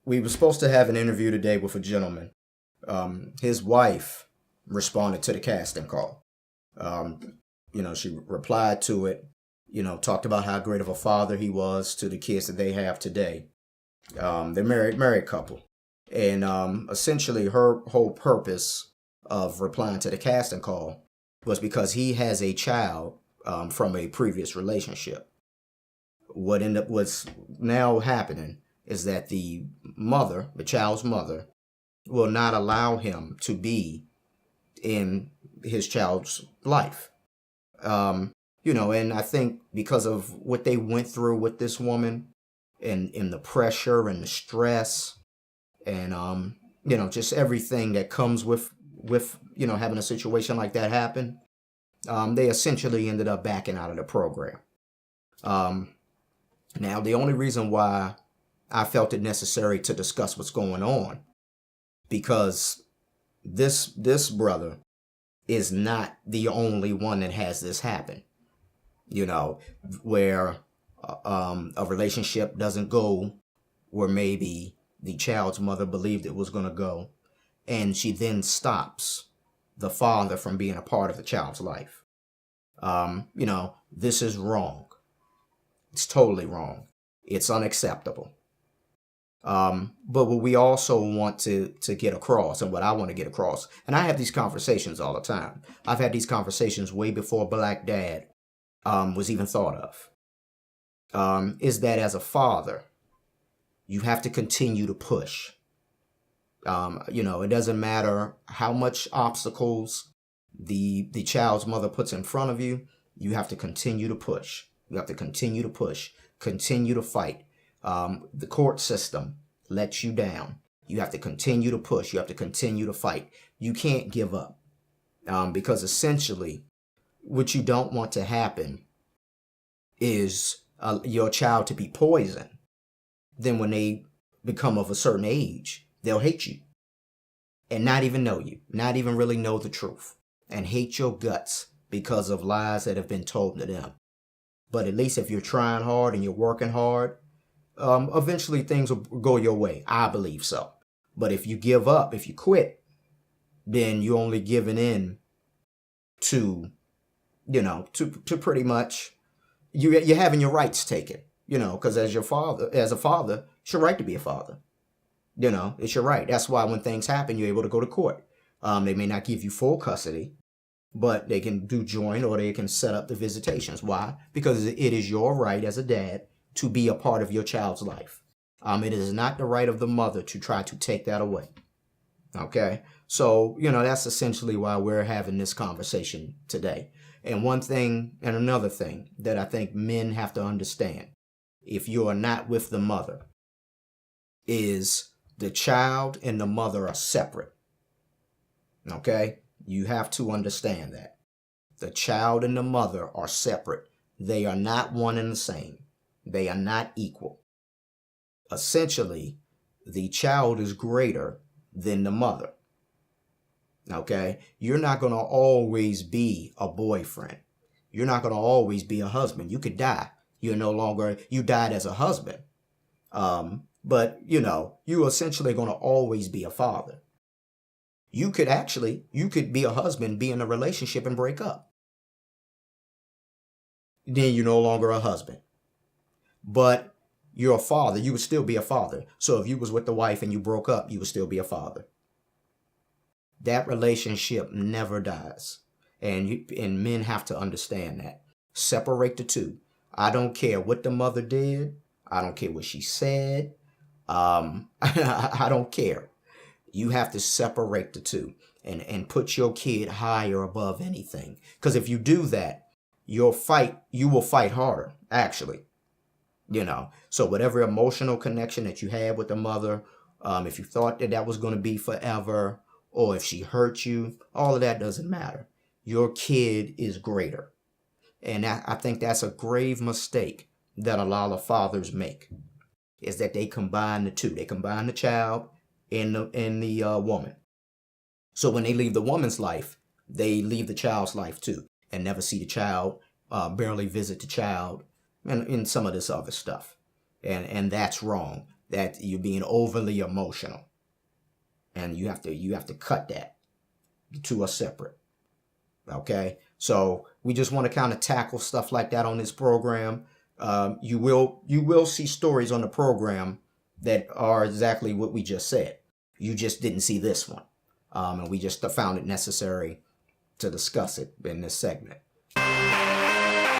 We were supposed to have an interview today with a gentleman. His wife responded to the casting call. She replied to it, talked about how great of a father he was to the kids that they have today. They're married couple. And essentially her whole purpose of replying to the casting call was because he has a child from a previous relationship. What's now happening is that the child's mother, will not allow him to be in his child's life. And I think because of what they went through with this woman and the pressure and the stress and, just everything that comes with having a situation like that happen, they essentially ended up backing out of the program. Now, the only reason why I felt it necessary to discuss what's going on, because this brother is not the only one that has this happen. Where a relationship doesn't go where maybe the child's mother believed it was going to go, and she then stops the father from being a part of the child's life. This is wrong. It's totally wrong. It's unacceptable. But what we also want to get across, and what I want to get across, and I have these conversations all the time. I've had these conversations way before Black Dad was even thought of, is that as a father, you have to continue to push. It doesn't matter how much obstacles the child's mother puts in front of you. You have to continue to push. You have to continue to push, continue to fight. The court system lets you down. You have to continue to push. You have to continue to fight. You can't give up, because essentially what you don't want to happen is your child to be poisoned. Then when they become of a certain age, they'll hate you and not even know you, not even really know the truth, and hate your guts because of lies that have been told to them. But at least if you're trying hard and you're working hard, eventually things will go your way. I believe so. But if you give up, if you quit, then you're only giving in to pretty much you're having your rights taken. Because as a father, it's your right to be a father. It's your right. That's why when things happen, you're able to go to court. They may not give you full custody, but they can do joint, or they can set up the visitations. Why? Because it is your right as a dad to be a part of your child's life. It is not the right of the mother to try to take that away. Okay? So, that's essentially why we're having this conversation today. And one thing and another thing that I think men have to understand, if you are not with the mother, is the child and the mother are separate. Okay? You have to understand that. The child and the mother are separate. They are not one and the same. They are not equal. Essentially, the child is greater than the mother. Okay? You're not going to always be a boyfriend. You're not going to always be a husband. You could die. You died as a husband. But you're essentially going to always be a father. You could be a husband, be in a relationship and break up. Then you're no longer a husband. But you're a father. You would still be a father. So if you was with the wife and you broke up, you would still be a father. That relationship never dies. And men have to understand that. Separate the two. I don't care what the mother did. I don't care what she said. I don't care. You have to separate the two and put your kid higher above anything. Because if you do that, you will fight harder, actually. So whatever emotional connection that you had with the mother, if you thought that was going to be forever, or if she hurt you, all of that doesn't matter. Your kid is greater. And I think that's a grave mistake that a lot of fathers make, is that they combine the two. They combine the child and the woman. So when they leave the woman's life, they leave the child's life too, and never see the child, barely visit the child, and some of this other stuff. And that's wrong. that you're being overly emotional, and you have to cut that. The two are separate. Okay, so we just want to kind of tackle stuff like that on this program. You will see stories on the program that are exactly what we just said. You just didn't see this one, and we just found it necessary to discuss it in this segment.